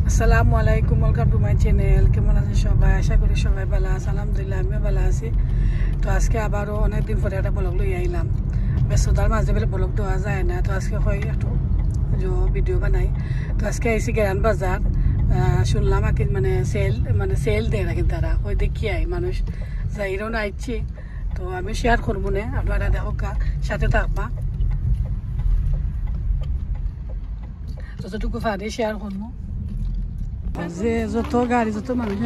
আসসালামু আলাইকুম, welcome to my channel. কেমন আছেন সবাই? আশা করি সবাই ভালো আছে। আলহামদুলিল্লাহ আমিও ভালো আছি। তো আজকে আবারও অনেকদিন পরে একটা ব্লগ লই আইলাম। ব্যস্ততার মাঝে বেলে ব্লগ দেওয়া যায় না, তো আজকে হয় একটু ভিডিও বানাই। তো আজকে আইসি গেরান বাজার। শুনলাম আর কি সেল দেয় না, কিন্তু তারা ওই দেখি আই মানুষ যাইরও না আইছি। তো আমি শেয়ার করবো না, আপনারা দেখো সাথে থাকবা, যতটুকু পারি শেয়ার করবো। যে যত গাড়ি যত মানুষ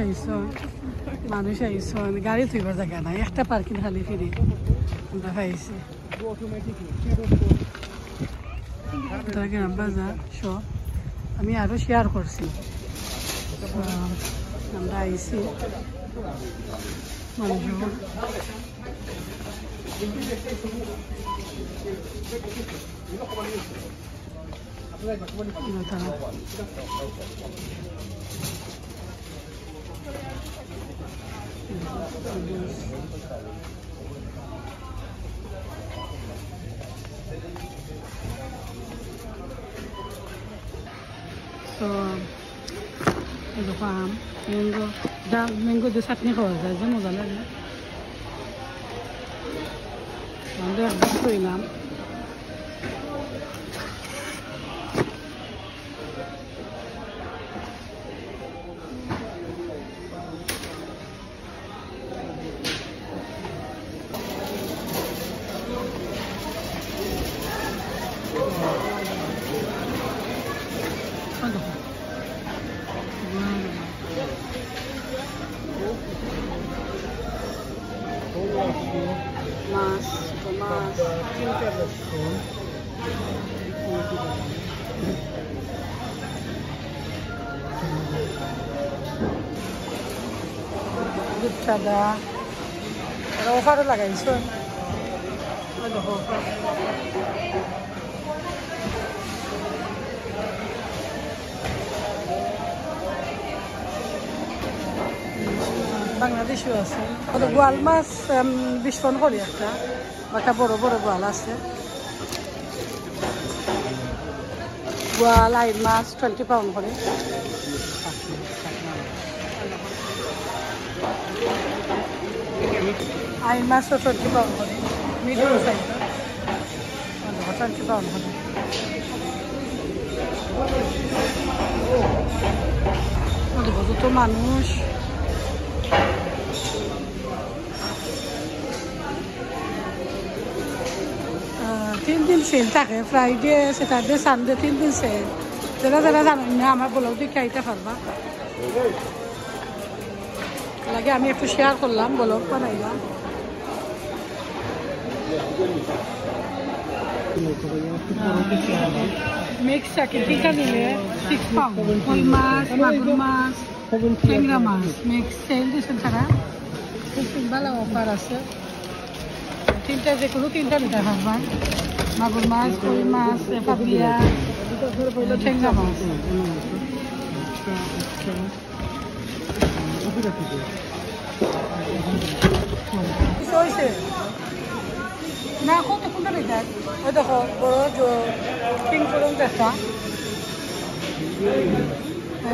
আইস গাড়ি থইবার জায়গা নাই, একটা পার্কিং খালি ফিরে আমরা পাইছি। গ্রাম বাজার সব আমি আরো শেয়ার করছি। আমরা আইসি মানুষ তো এরকম ম্যাঙ্গো দিয়ে চাটনি খাওয়া যায়, যে মজা লাগে। আমরা একবার কইলাম মাছ কিনতে দুধ অফারও লাগাইছ। বাংলাদেশও আছে। গোয়াল মাছ 20 পন করি একটা বড় বড় গোয়াল আছে। গোয়াল আইন মাছ 20 পাউন্ড করে। আইন মাছও 20 পাউন্ড করে, মিডিয়াম সাইজ 20 পাউন্ড করে। যত মানুষ তিন দিন সেল থাকে, ফ্রাইডে স্যাটারডে সানডে 3 দিন সেল। যারা জানেন না আমার ব্লগ দেখে আইতে পারবা। লাগে আমি একটু শেয়ার করলাম, ব্লগ বানাইলাম। মিক্স থাকে, টিকা নিলে 6 পাউন্ড। কই মাছ, মাগুর মাছ, ট্যাংরা মাছ মিক্স সেল দিয়েছেন তারা। খুব ভালো অফার আছে। যে কোনো 3টা নিতে পারবা। মাগুর মাছ, কই মাছ, পাপিয়া, ট্যাংরা মাছ। না কোনটা নিতে ওই দেখো বড় পিঙ্ক ফলন দেখা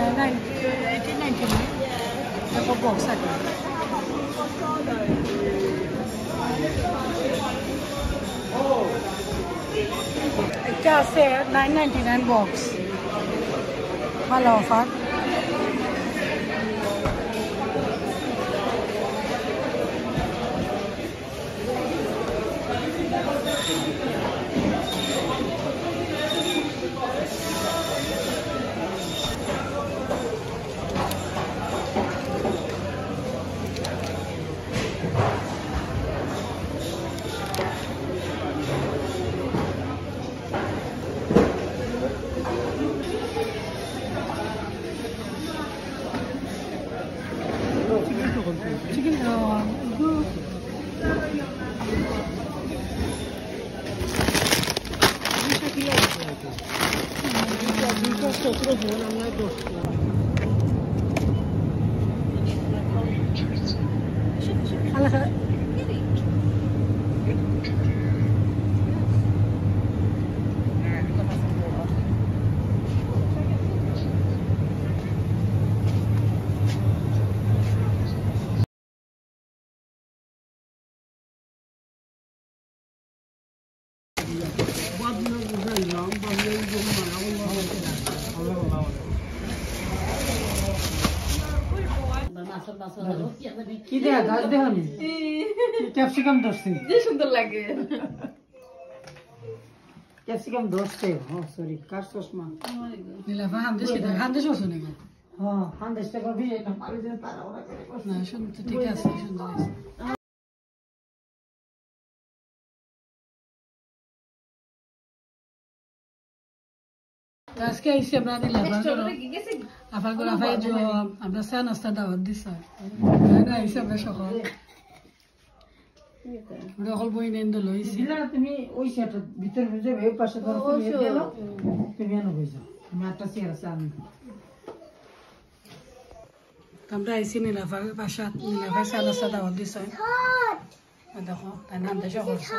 1899 দেখো বক্স আছে। এটা আছে 999 বক্স, ভালো অফার। চিকেন আল্লাহ কি দেয়া গাছ দেখুন ক্যাপসিকাম ধরছে যে সুন্দর লাগে ক্যাপসিকাম ধরছে ও সরি কার চশমা নীলাফা হান্দেশ হচ্ছে নাকি হ্যাঁ হান্দেশটা করবি এটা পারি যে তারা ওরা করে না শুনতে ঠিক আছে সুন্দর আছে আজকে আইসি আমরা আফার করে আফাই আমরা চা নাস্তা দাওয়াত দিছি আইসি আমরা সকাল আমরা অকল বই নেন তো লইছি তুমি ওই সেটা ভিতর ভিতরে এই পাশে ধরো তুমি এনে বইছো আমি একটা চেয়ার আছে আমি আমরা আইসি নীলাফার পাশে নীলাফার চা নাস্তা দাওয়াত দিছি দেখো তাই নাম দেশে করছে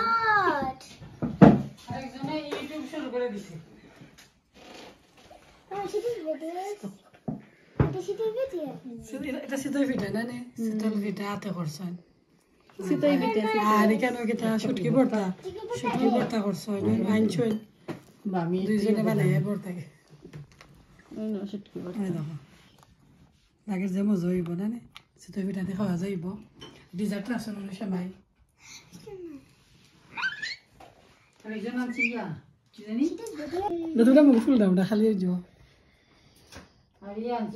আরেকজনে ইউটিউব শুরু করে দিছে এটা শীতল পিঠা না শীতল পিঠা হাতে করছেন আর এখানে শুটকি ভর্তা করছেন আনছেন দুইজনে বানাই ভর্তাকে দেখো আগের যে মজা হইব না শীতল পিঠাতে খাওয়া যাইব ডিজার্ট রাখছেন অনেক সময় দুটা মুখ ফুল দাও খালি যাও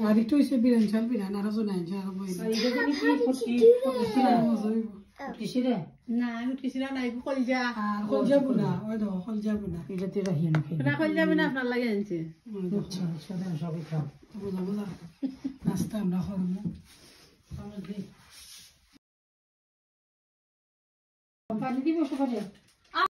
আর একটু হয়েছে বিরিয়ানি চাল বিরিয়ানি আরো জনাই আরো বই না কিসিরা নাই কলজা কলজা বুনা ওই দেখো কলজা বুনা এটা তেরা হিন না কলজা বুনা আপনার লাগে আনছে আচ্ছা আচ্ছা দেন সবই খাও বুঝা বুঝা নাস্তা আমরা করব পানি দিব সকালে